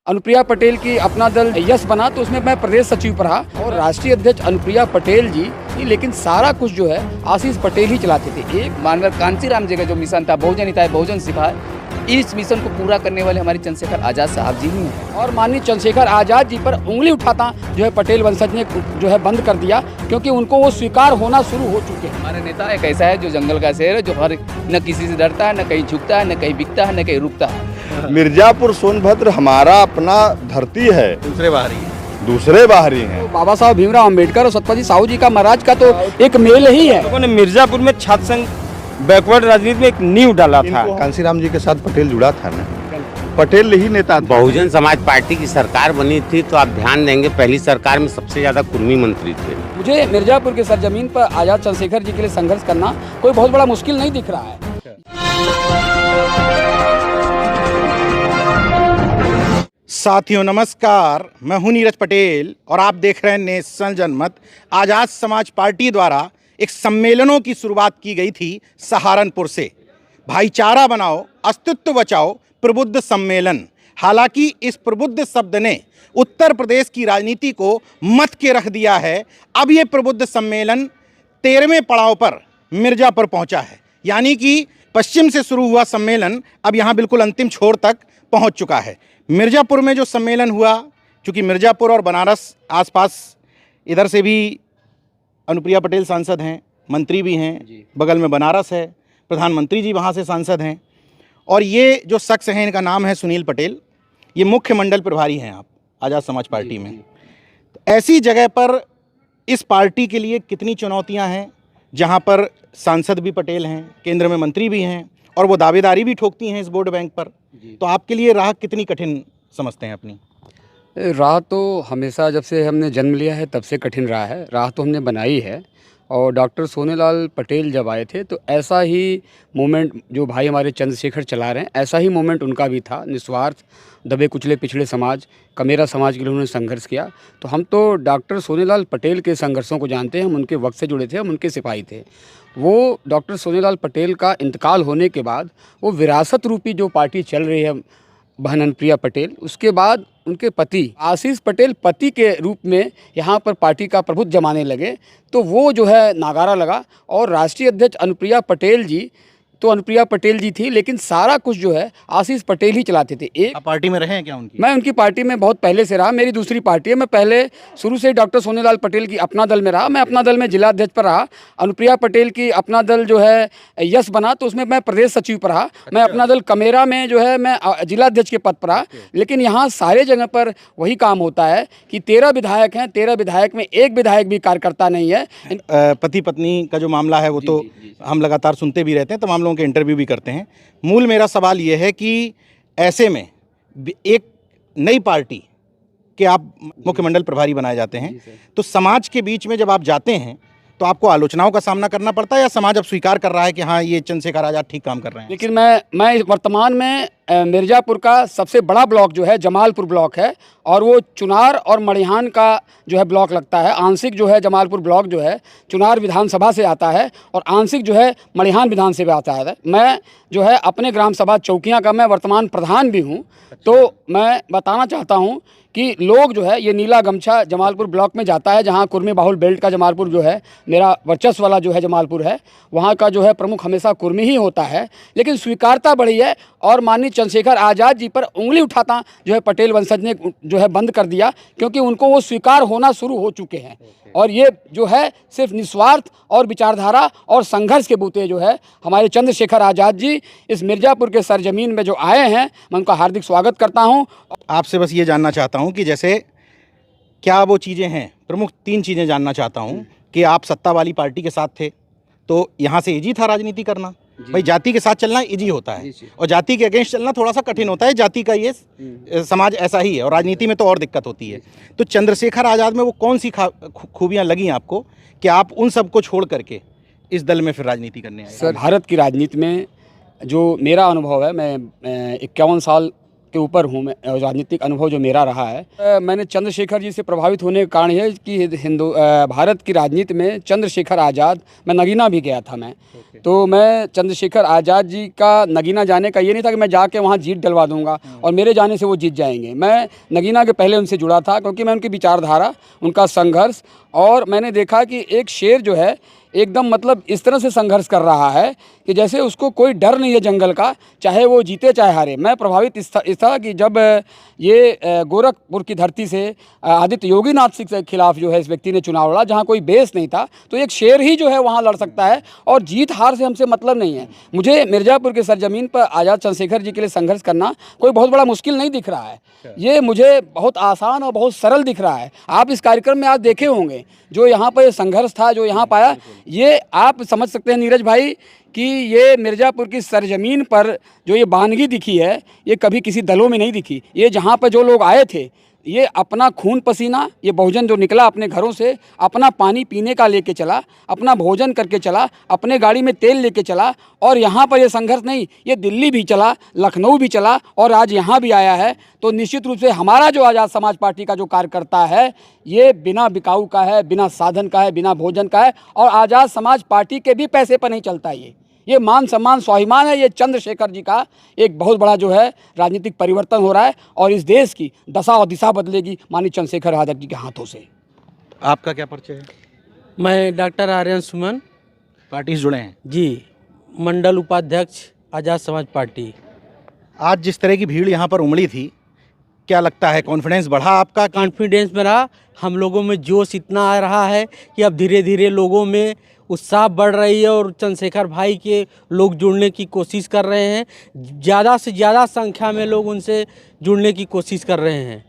अनुप्रिया पटेल की अपना दल यस बना तो उसमें मैं प्रदेश सचिव रहा और राष्ट्रीय अध्यक्ष अनुप्रिया पटेल जी, लेकिन सारा कुछ जो है आशीष पटेल ही चलाते थे। एक मानव कांशीराम जी का जो मिशन था बहुजन हिताय बहुजन सिखाए, इस मिशन को पूरा करने वाले हमारे चंद्रशेखर आजाद साहब जी ही हैं। और माननीय चंद्रशेखर आजाद जी पर उंगली उठाता जो है पटेल वंशज ने जो है बंद कर दिया, क्योंकि उनको वो स्वीकार होना शुरू हो चुके हैं। हमारे नेता एक ऐसा है जो जंगल का शेर है, जो हर न किसी से डरता है, न कहीं झुकता है, न कहीं बिकता है, न कहीं रुकता है। मिर्जापुर सोनभद्र हमारा अपना धरती है, दूसरे बाहरी हैं। तो बाबा साहब भीमराव अंबेडकर और सतपाल साहू जी का महाराज का तो एक मेल ही है। लोगों ने मिर्जापुर में छात्र संघ बैकवर्ड राजनीति में एक नींव डाला था। कांशीराम जी के साथ पटेल जुड़ा था ना, पटेल ही नेता। बहुजन समाज पार्टी की सरकार बनी थी तो आप ध्यान देंगे पहली सरकार में सबसे ज्यादा कुर्मी मंत्री थे। मुझे मिर्जापुर के सरजमीन पर आजाद चंद्रशेखर जी के लिए संघर्ष करना कोई बहुत बड़ा मुश्किल नहीं दिख रहा है। साथियों नमस्कार, मैं हूं नीरज पटेल और आप देख रहे हैं नेशनल जनमत। आजाद समाज पार्टी द्वारा एक सम्मेलनों की शुरुआत की गई थी सहारनपुर से। भाईचारा बनाओ, अस्तित्व बचाओ, प्रबुद्ध सम्मेलन। हालांकि इस प्रबुद्ध शब्द ने उत्तर प्रदेश की राजनीति को मथ के रख दिया है। अब ये प्रबुद्ध सम्मेलन 13वें पड़ाव पर मिर्जापुर पहुंचा है, यानी कि पश्चिम से शुरू हुआ सम्मेलन अब यहाँ बिल्कुल अंतिम छोर तक पहुंच चुका है। मिर्जापुर में जो सम्मेलन हुआ, चूँकि मिर्जापुर और बनारस आसपास, इधर से भी अनुप्रिया पटेल सांसद हैं, मंत्री भी हैं, बगल में बनारस है, प्रधानमंत्री जी वहाँ से सांसद हैं, और ये जो शख्स हैं इनका नाम है सुनील पटेल, ये मुख्य मंडल प्रभारी हैं आप आज़ाद समाज पार्टी में। तो ऐसी जगह पर इस पार्टी के लिए कितनी चुनौतियाँ हैं, जहाँ पर सांसद भी पटेल हैं, केंद्र में मंत्री भी हैं, और वो दावेदारी भी ठोकती हैं इस वोट बैंक पर। तो आपके लिए राह कितनी कठिन समझते हैं अपनी? राह तो हमेशा जब से हमने जन्म लिया है तब से कठिन रहा है। राह तो हमने बनाई है, और डॉक्टर सोनेलाल पटेल जब आए थे तो ऐसा ही मूवमेंट जो भाई हमारे चंद्रशेखर चला रहे हैं, ऐसा ही मूवमेंट उनका भी था। निस्वार्थ, दबे कुचले पिछड़े समाज, कमेरा समाज के लिए उन्होंने संघर्ष किया। तो हम तो डॉक्टर सोनेलाल पटेल के संघर्षों को जानते हैं, हम उनके वक्त से जुड़े थे, हम उनके सिपाही थे। वो डॉक्टर सोनेलाल पटेल का इंतकाल होने के बाद वो विरासत रूपी जो पार्टी चल रही है बहन अनुप्रिया पटेल, उसके बाद उनके पति आशीष पटेल पति के रूप में यहाँ पर पार्टी का प्रभुत्व जमाने लगे, तो वो जो है नागारा लगा। और राष्ट्रीय अध्यक्ष अनुप्रिया पटेल जी तो अनुप्रिया पटेल जी थी, लेकिन सारा कुछ जो है आशीष पटेल ही चलाते थे। एक पार्टी में रहे हैं क्या उनकी? मैं उनकी पार्टी में बहुत पहले से रहा, मेरी दूसरी पार्टी है। मैं पहले शुरू से डॉक्टर सोनेलाल पटेल की अपना दल में रहा, मैं अपना दल में जिला अध्यक्ष पर रहा। अनुप्रिया पटेल की अपना दल जो है यस बना तो उसमें मैं प्रदेश सचिव पर रहा। मैं अपना दल कमेरा में जो है मैं जिला अध्यक्ष के पद पर रहा। लेकिन यहाँ सारे जगह पर वही काम होता है कि 13 विधायक हैं, 13 विधायक में एक विधायक भी कार्यकर्ता नहीं है। पति पत्नी का जो मामला है वो तो हम लगातार सुनते भी रहते हैं, तमाम लोगों के इंटरव्यू भी करते हैं। मूल मेरा सवाल ये है कि ऐसे में एक नई पार्टी के आप मुख्यमंडल प्रभारी बनाए जाते हैं, तो समाज के बीच में जब आप जाते हैं तो आपको आलोचनाओं का सामना करना पड़ता है, या समाज अब स्वीकार कर रहा है कि हाँ ये चंद्रशेखर आजाद ठीक काम कर रहे हैं? लेकिन मैं वर्तमान में मिर्जापुर का सबसे बड़ा ब्लॉक जो है जमालपुर ब्लॉक है, और वो चुनार और मड़िहान का जो है ब्लॉक लगता है। आंशिक जो है जमालपुर ब्लॉक जो है चुनार विधानसभा से आता है, और आंशिक जो है मड़िहान विधानसभा आता है। मैं जो है अपने ग्राम सभा चौकियाँ का मैं वर्तमान प्रधान भी हूँ। तो मैं बताना चाहता हूँ कि लोग जो है ये नीला गमछा जमालपुर ब्लॉक में जाता है, जहाँ कुर्मी बाहुल बेल्ट का जमालपुर जो है मेरा वर्चस्व वाला जो है जमालपुर है, वहाँ का जो है प्रमुख हमेशा कुर्मी ही होता है। लेकिन स्वीकारता बढ़ी है, और माननीय चंद्रशेखर आजाद जी पर उंगली उठाता जो है पटेल वंशज ने जो है बंद कर दिया, क्योंकि उनको वो स्वीकार होना शुरू हो चुके हैं। और ये जो है सिर्फ निस्वार्थ और विचारधारा और संघर्ष के बूते जो है हमारे चंद्रशेखर आजाद जी इस मिर्जापुर के सरजमीन में जो आए हैं, मैं उनका हार्दिक स्वागत करता हूँ। आपसे बस ये जानना चाहता हूँ कि जैसे क्या वो चीज़ें हैं, प्रमुख 3 चीज़ें जानना चाहता हूँ कि आप सत्ता वाली पार्टी के साथ थे तो यहाँ से इजी था राजनीति करना। भाई जाति के साथ चलना इजी होता है, और जाति के अगेंस्ट चलना थोड़ा सा कठिन होता है। जाति का ये समाज ऐसा ही है, और राजनीति में तो और दिक्कत होती है। तो चंद्रशेखर आज़ाद में वो कौन सी खूबियाँ लगी आपको कि आप उन सब को छोड़ करके इस दल में फिर राजनीति करने आए? सर, भारत की राजनीति में जो मेरा अनुभव है, मैं 51 साल के ऊपर हूँ मैं, राजनीतिक अनुभव जो मेरा रहा है। मैंने चंद्रशेखर जी से प्रभावित होने का कारण है कि भारत की राजनीति में चंद्रशेखर आज़ाद, मैं नगीना भी गया था मैं, तो मैं चंद्रशेखर आज़ाद जी का नगीना जाने का ये नहीं था कि मैं जाके वहाँ जीत डलवा दूंगा और मेरे जाने से वो जीत जाएंगे। मैं नगीना के पहले उनसे जुड़ा था क्योंकि मैं उनकी विचारधारा, उनका संघर्ष, और मैंने देखा कि एक शेर जो है एकदम मतलब इस तरह से संघर्ष कर रहा है कि जैसे उसको कोई डर नहीं है जंगल का, चाहे वो जीते चाहे हारे। मैं प्रभावित इस था कि जब ये गोरखपुर की धरती से आदित्य योगीनाथ सिंह के खिलाफ जो है इस व्यक्ति ने चुनाव लड़ा, जहाँ कोई बेस नहीं था, तो एक शेर ही जो है वहाँ लड़ सकता है और जीत हार से हमसे मतलब नहीं है। मुझे मिर्ज़ापुर के सरजमीन पर आज़ाद चंद्रशेखर जी के लिए संघर्ष करना कोई बहुत बड़ा मुश्किल नहीं दिख रहा है, ये मुझे बहुत आसान और बहुत सरल दिख रहा है। आप इस कार्यक्रम में आज देखे होंगे जो यहाँ पर संघर्ष था, जो यहाँ पाया, ये आप समझ सकते हैं नीरज भाई कि ये मिर्ज़ापुर की सरजमीन पर जो ये बानगी दिखी है, ये कभी किसी दलों में नहीं दिखी। ये जहाँ पर जो लोग आए थे, ये अपना खून पसीना, ये बहुजन जो निकला अपने घरों से, अपना पानी पीने का लेके चला, अपना भोजन करके चला, अपने गाड़ी में तेल लेके चला, और यहाँ पर ये संघर्ष नहीं, ये दिल्ली भी चला, लखनऊ भी चला और आज यहाँ भी आया है। तो निश्चित रूप से हमारा जो आज़ाद समाज पार्टी का जो कार्यकर्ता है, ये बिना बिकाऊ का है, बिना साधन का है, बिना भोजन का है, और आज़ाद समाज पार्टी के भी पैसे पर नहीं चलता ये मान सम्मान स्वाभिमान है। ये चंद्रशेखर जी का एक बहुत बड़ा जो है राजनीतिक परिवर्तन हो रहा है और इस देश की दशा और दिशा बदलेगी माननीय चंद्रशेखर आज़ाद जी के हाथों से। आपका क्या परिचय है? मैं डॉक्टर आर्यन सुमन पार्टी से जुड़े हैं जी, मंडल उपाध्यक्ष आज़ाद समाज पार्टी। आज जिस तरह की भीड़ यहाँ पर उमड़ी थी, क्या लगता है कॉन्फिडेंस बढ़ा आपका? कॉन्फिडेंस में रहा, हम लोगों में जोश इतना आ रहा है कि अब धीरे धीरे लोगों में उत्साह बढ़ रही है और चंद्रशेखर भाई के लोग जुड़ने की कोशिश कर रहे हैं। ज़्यादा से ज़्यादा संख्या में लोग उनसे जुड़ने की कोशिश कर रहे हैं।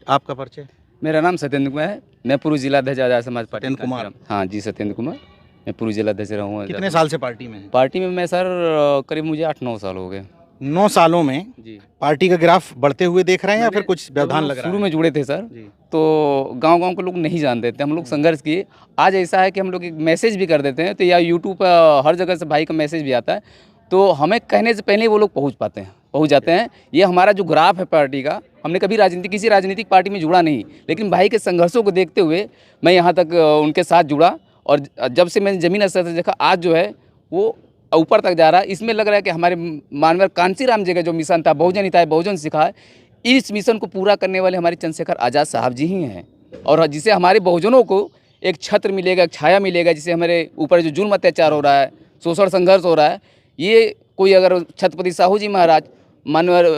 आपका परिचय? मेरा नाम सत्येंद्र कुमार है, मैं पूर्व जिला अध्यक्ष आज़ाद समाज पार्टी। सत्येंद्र कुमार? हाँ जी, सत्येंद्र कुमार, मैं पूर्व जिला अध्यक्ष रहा हूँ। कितने साल से पार्टी में हैं? पार्टी में मैं सर करीब मुझे 8-9 साल हो गए। 9 सालों में जी। पार्टी का ग्राफ बढ़ते हुए देख रहे हैं या फिर कुछ व्यवधान लग रहा है? शुरू में जुड़े थे सर, जी। तो गांव-गांव के लोग नहीं जानते थे, हम लोग संघर्ष किए। आज ऐसा है कि हम लोग एक मैसेज भी कर देते हैं, तो या यूट्यूब पर हर जगह से भाई का मैसेज भी आता है, तो हमें कहने से पहले वो लोग पहुँच जाते हैं। ये हमारा जो ग्राफ है पार्टी का, हमने कभी किसी राजनीतिक पार्टी में जुड़ा नहीं, लेकिन भाई के संघर्षों को देखते हुए मैं यहाँ तक उनके साथ जुड़ा, और जब से मैंने ज़मीन स्तर से देखा, आज जो है वो ऊपर तक जा रहा है। इसमें लग रहा है कि हमारे मानवर कांसीराम जी का जो मिशन था, बहुजन हिताय बहुजन सिखाए, इस मिशन को पूरा करने वाले हमारे चंद्रशेखर आज़ाद साहब जी ही हैं, और जिससे हमारे बहुजनों को एक छत्र मिलेगा, एक छाया मिलेगा, जिससे हमारे ऊपर जो जुल्म अत्याचार हो रहा है, शोषण संघर्ष हो रहा है, ये कोई अगर छत्रपति साहू जी महाराज, मानवर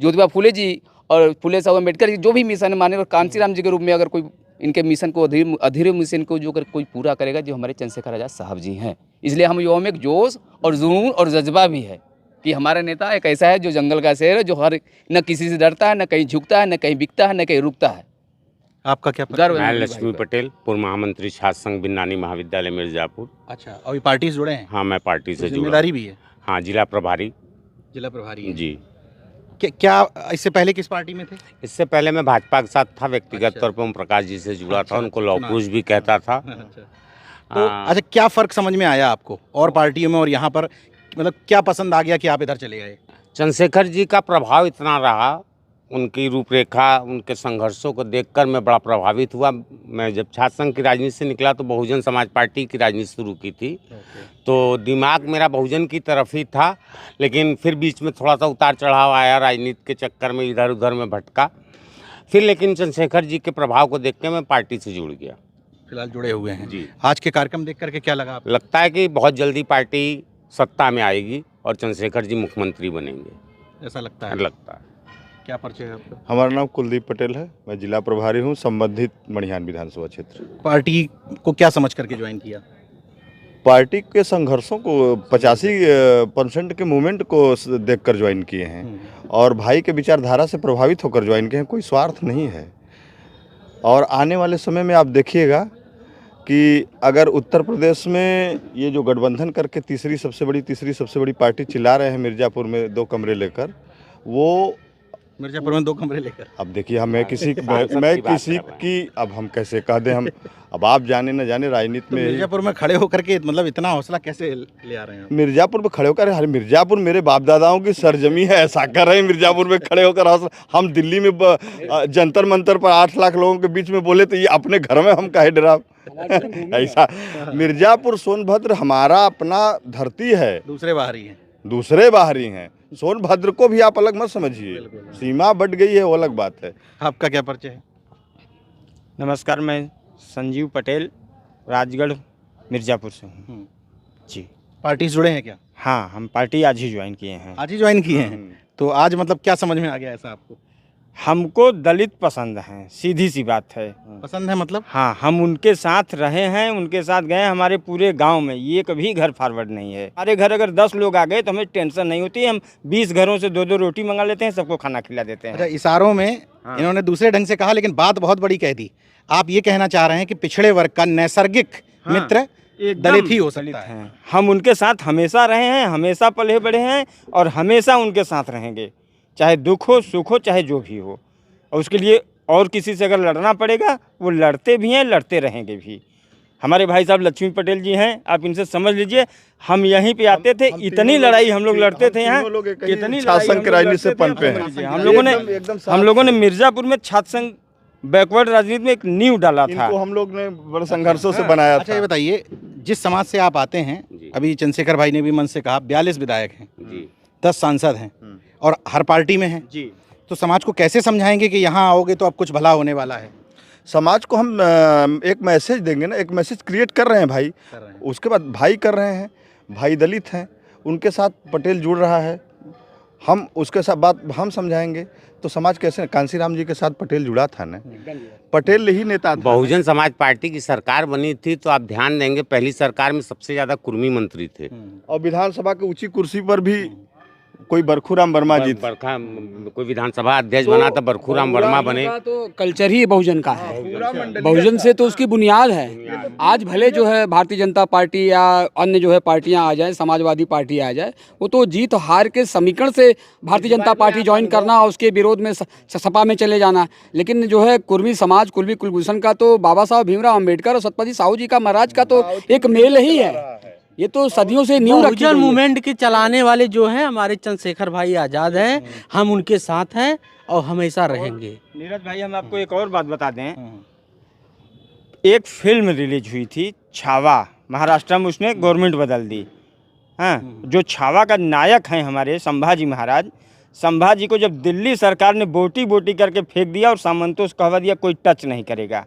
ज्योतिबा फुले जी और फुले साहब अम्बेडकर जी जो भी मिशन है, माननीय कांसीराम जी के रूप में अगर कोई इनके मिशन को अधूरे मिशन को जो अगर कोई पूरा करेगा, जो हमारे चंद्रशेखर आज़ाद साहब जी हैं। इसलिए हम युवाओं में एक जोश और जुनून और जज्बा भी है कि हमारा नेता एक ऐसा है जो जंगल का शेर है, जो हर न किसी से डरता है, न कहीं झुकता है, न कहीं बिकता है, न कहीं रुकता है। आपका क्या गर्व मैं है लक्ष्मी पटेल, पूर्व महामंत्री छात्र संघ बिन्नानी महाविद्यालय मिर्जापुर। अच्छा, अभी पार्टी से जुड़े हैं? हाँ, मैं पार्टी से जुड़ा। जिम्मेदारी भी है? हाँ, जिला प्रभारी। जिला प्रभारी हैं। जी। क्या इससे पहले किस पार्टी में थे? इससे पहले मैं भाजपा के साथ था, व्यक्तिगत अच्छा। तौर पर ओम प्रकाश जी से जुड़ा अच्छा, था, उनको लौह पुरुष भी कहता था। तो अच्छा, क्या फ़र्क समझ में आया आपको और पार्टियों में और यहाँ पर? मतलब क्या पसंद आ गया कि आप इधर चले गए? चंद्रशेखर जी का प्रभाव इतना रहा, उनकी रूपरेखा, उनके संघर्षों को देखकर मैं बड़ा प्रभावित हुआ। मैं जब छात्र संघ की राजनीति से निकला तो बहुजन समाज पार्टी की राजनीति शुरू की थी, तो दिमाग मेरा बहुजन की तरफ ही था, लेकिन फिर बीच में थोड़ा सा उतार चढ़ाव आया, राजनीति के चक्कर में इधर उधर में भटका। फिर लेकिन चंद्रशेखर जी के प्रभाव को देख के मैं पार्टी से जुड़ गया। फिलहाल जुड़े हुए हैं जी। आज के कार्यक्रम देख करके क्या लगा आपको? लगता है कि बहुत जल्दी पार्टी सत्ता में आएगी और चंद्रशेखर जी मुख्यमंत्री बनेंगे, ऐसा लगता है? लगता है। क्या परिचय है आपका? हमारा नाम कुलदीप पटेल है, मैं जिला प्रभारी हूँ संबंधित मणिहान विधानसभा क्षेत्र। पार्टी को क्या समझ करके ज्वाइन किया? पार्टी के संघर्षों को 85% के मूवमेंट को देखकर ज्वाइन किए हैं और भाई के विचारधारा से प्रभावित होकर ज्वाइन किए हैं, कोई स्वार्थ नहीं है। और आने वाले समय में आप देखिएगा कि अगर उत्तर प्रदेश में ये जो गठबंधन करके तीसरी सबसे बड़ी पार्टी चिल्ला रहे हैं मिर्ज़ापुर में 2 कमरे लेकर, वो मिर्जापुर में 2 कमरे लेकर। अब देखिए हमें किसी सांसद मैं की बात किसी कर रहे हैं। की अब हम कैसे कह दें हम अब आप जाने न जाने राजनीति तो में मिर्जापुर में खड़े होकर के मतलब इतना हौसला कैसे ले आ रहे हैं? मिर्जापुर में खड़े होकर अरे मिर्जापुर मेरे बाप दादाओं की सरजमी है, ऐसा कर रहे हैं मिर्जापुर में खड़े होकर हौसला। हम दिल्ली में जंतर मंतर पर 8 लाख लोगों के बीच में बोले तो ये अपने घर में हम काहे डरा ऐसा। मिर्जापुर सोनभद्र हमारा अपना धरती है, दूसरे बाहरी हैं। दूसरे बाहरी हैं। सोनभद्र को भी आप अलग मत समझिए, सीमा बढ़ गई है वो अलग बात है। आपका क्या परिचय है? नमस्कार, मैं संजीव पटेल राजगढ़ मिर्ज़ापुर से हूँ जी। पार्टी से जुड़े हैं क्या? हाँ, हम पार्टी आज ही ज्वाइन किए हैं। आज ही ज्वाइन किए हैं, तो आज मतलब क्या समझ में आ गया ऐसा आपको? हमको दलित पसंद हैं, सीधी सी बात है। पसंद है मतलब? हाँ, हम उनके साथ रहे हैं, उनके साथ गए। हमारे पूरे गांव में ये कभी घर फॉरवर्ड नहीं है। हमारे घर अगर 10 लोग आ गए तो हमें टेंशन नहीं होती। हम 20 घरों से 2-2 रोटी मंगा लेते हैं, सबको खाना खिला देते अच्छा, हैं। इशारों में इन्होंने दूसरे ढंग से कहा, लेकिन बात बहुत बड़ी कह दी। आप ये कहना चाह रहे हैं कि पिछड़े वर्ग का नैसर्गिक मित्र दलित ही हो सकता है। हैं। हम उनके साथ हमेशा रहे हैं, हमेशा पले बढ़े हैं और हमेशा उनके साथ रहेंगे, चाहे दुख हो सुख हो चाहे जो भी हो। और उसके लिए और किसी से अगर लड़ना पड़ेगा वो लड़ते भी हैं, लड़ते रहेंगे भी। हमारे भाई साहब लक्ष्मी पटेल जी हैं, आप इनसे समझ लीजिए। हम यहीं पे आते थे, इतनी लड़ाई हम लोग लड़ते थे यहाँ, कितनी छात्र संघ की राजनीति से पनपे हैं। हम लोगों ने मिर्ज़ापुर में छात्र संघ बैकवर्ड राजनीति में एक नींव डाला था। इनको हम लोग ने बड़े संघर्षों से बनाया अच्छा, था। ये बताइए, जिस समाज से आप आते हैं, अभी चंद्रशेखर भाई ने भी मन से कहा 42 विधायक हैं, 10 सांसद हैं और हर पार्टी में हैं जी। तो समाज को कैसे समझाएंगे कि यहाँ आओगे तो अब कुछ भला होने वाला है? समाज को हम एक मैसेज देंगे ना, एक मैसेज क्रिएट कर रहे हैं भाई। उसके बाद भाई कर रहे हैं, भाई दलित हैं, उनके साथ पटेल जुड़ रहा है, हम उसके साथ बात हम समझाएंगे तो समाज कैसे। कांसीराम जी के साथ पटेल जुड़ा था ना, पटेल ही नेता था। बहुजन समाज पार्टी की सरकार बनी थी तो आप ध्यान देंगे पहली सरकार में सबसे ज़्यादा कुर्मी मंत्री थे। और विधानसभा की ऊंची कुर्सी पर भी कोई बरखूराम वर्मा जी थे। बरखा कोई विधानसभा अध्यक्ष बना था, बरखूराम वर्मा बने। तो कल्चर ही बहुजन का है, बहुजन से तो उसकी बुनियाद है। आज भले जो है भारतीय जनता पार्टी या अन्य जो है पार्टियां आ जाए, समाजवादी पार्टी आ जाए, वो तो जीत हार के समीकरण से भारतीय जनता पार्टी ज्वाइन करना और उसके विरोध में सपा में चले जाना। लेकिन जो है कुर्मी समाज, कुर्मी कुलभूषण का तो बाबा साहब भीमराव अम्बेडकर और सतपति साहू जी का महाराज का तो एक मेल ही है। ये तो सदियों से न्यू रखी बहुजन मूवमेंट के चलाने वाले जो हैं हमारे चंद्रशेखर भाई आज़ाद हैं, हम उनके साथ हैं और हमेशा रहेंगे। नीरज भाई, हम आपको एक और बात बता दें। एक फिल्म रिलीज हुई थी छावा, महाराष्ट्र में, उसने गवर्नमेंट बदल दी। हाँ, जो छावा का नायक हैं हमारे संभाजी महाराज, संभाजी को जब दिल्ली सरकार ने बोटी बोटी करके फेंक दिया और सामंतों से कहवा दिया कोई टच नहीं करेगा,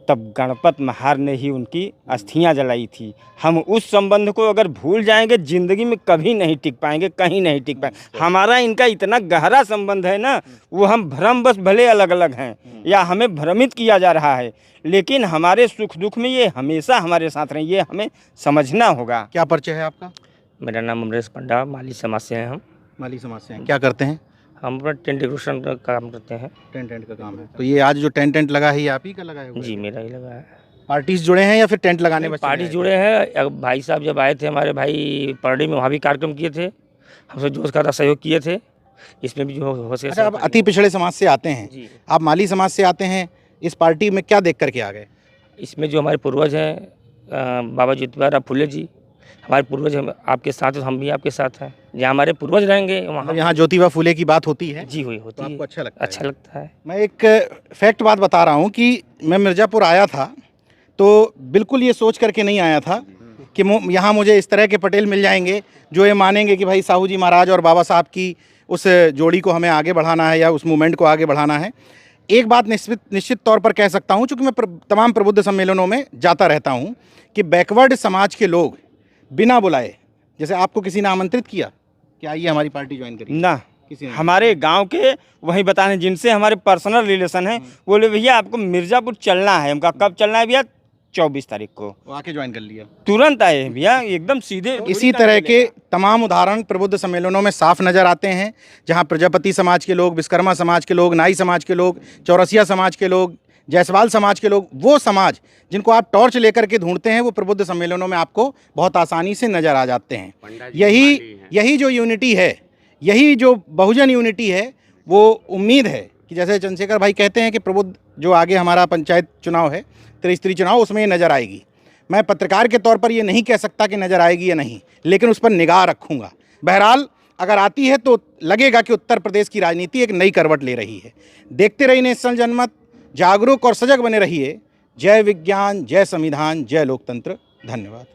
तब गणपत महार ने ही उनकी अस्थियां जलाई थी। हम उस संबंध को अगर भूल जाएंगे ज़िंदगी में कभी नहीं टिक पाएंगे, कहीं नहीं टिक पाएंगे। हमारा इनका इतना गहरा संबंध है ना, वो हम भ्रम बस भले अलग अलग हैं या हमें भ्रमित किया जा रहा है, लेकिन हमारे सुख दुख में ये हमेशा हमारे साथ रहें, ये हमें समझना होगा। क्या परिचय है आपका? मेरा नाम अमरेश पंडा, माली समाज से हैं हम। माली समाज से हैं, क्या करते हैं? हम अपना टेंट डेकोरेशन का काम करते हैं। टेंट का काम है। तो ये आज जो टेंट लगा है ये आप ही का लगा है? जी, मेरा ही लगा है। पार्टी से जुड़े हैं या फिर टेंट लगाने में? पार्टी जुड़े हैं। भाई साहब जब आए थे हमारे भाई परडी में, वहाँ भी कार्यक्रम किए थे, हमसे जोश का सहयोग किए थे। इसमें भी जो हो सके। अच्छा, आप अति पिछड़े समाज से आते हैं, आप माली समाज से आते हैं, इस पार्टी में क्या देख करके आ गए? इसमें जो हमारे पूर्वज हैं बाबा ज्योतिबा फुले जी, हमारे पूर्वज हम आपके साथ हैं, हम भी आपके साथ हैं। जहाँ हमारे पूर्वज रहेंगे वहाँ यहाँ ज्योतिबा फुले की बात होती है जी हुई होती तो है। आपको अच्छा लगता है? अच्छा लगता है। मैं एक फैक्ट बात बता रहा हूँ कि मैं मिर्ज़ापुर आया था तो बिल्कुल ये सोच करके नहीं आया था कि यहाँ मुझे इस तरह के पटेल मिल जाएंगे जो ये मानेंगे कि भाई साहू जी महाराज और बाबा साहब की उस जोड़ी को हमें आगे बढ़ाना है या उस मूवमेंट को आगे बढ़ाना है। एक बात निश्चित तौर पर कह सकता हूँ, चूँकि मैं तमाम प्रबुद्ध सम्मेलनों में जाता रहता हूँ, कि बैकवर्ड समाज के लोग बिना बुलाए, जैसे आपको किसी ने आमंत्रित किया कि आइए हमारी पार्टी ज्वाइन करिए, ना हमारे गांव के वही बताने जिनसे हमारे पर्सनल रिलेशन है, बोले भैया आपको मिर्ज़ापुर चलना है। हमका कब चलना है भैया? 24 तारीख को। वो आके ज्वाइन कर लिया, तुरंत आए भैया, एकदम सीधे। इसी तरह के तमाम उदाहरण प्रबुद्ध सम्मेलनों में साफ नज़र आते हैं, जहां प्रजापति समाज के लोग, विश्वकर्मा समाज के लोग, नाई समाज के लोग, चौरसिया समाज के लोग, जायसवाल समाज के लोग, वो समाज जिनको आप टॉर्च लेकर के ढूंढते हैं, वो प्रबुद्ध सम्मेलनों में आपको बहुत आसानी से नज़र आ जाते हैं। यही जो यूनिटी है, यही जो बहुजन यूनिटी है, वो उम्मीद है कि जैसे चंद्रशेखर भाई कहते हैं कि प्रबुद्ध जो आगे हमारा पंचायत चुनाव है, त्रिस्तरीय चुनाव, उसमें ये नज़र आएगी। मैं पत्रकार के तौर पर ये नहीं कह सकता कि नज़र आएगी या नहीं, लेकिन उस पर निगाह रखूँगा। बहरहाल अगर आती है तो लगेगा कि उत्तर प्रदेश की राजनीति एक नई करवट ले रही है। देखते रहिए नेशनल जनमत, जागरूक और सजग बने रहिए। जय विज्ञान, जय संविधान, जय लोकतंत्र। धन्यवाद।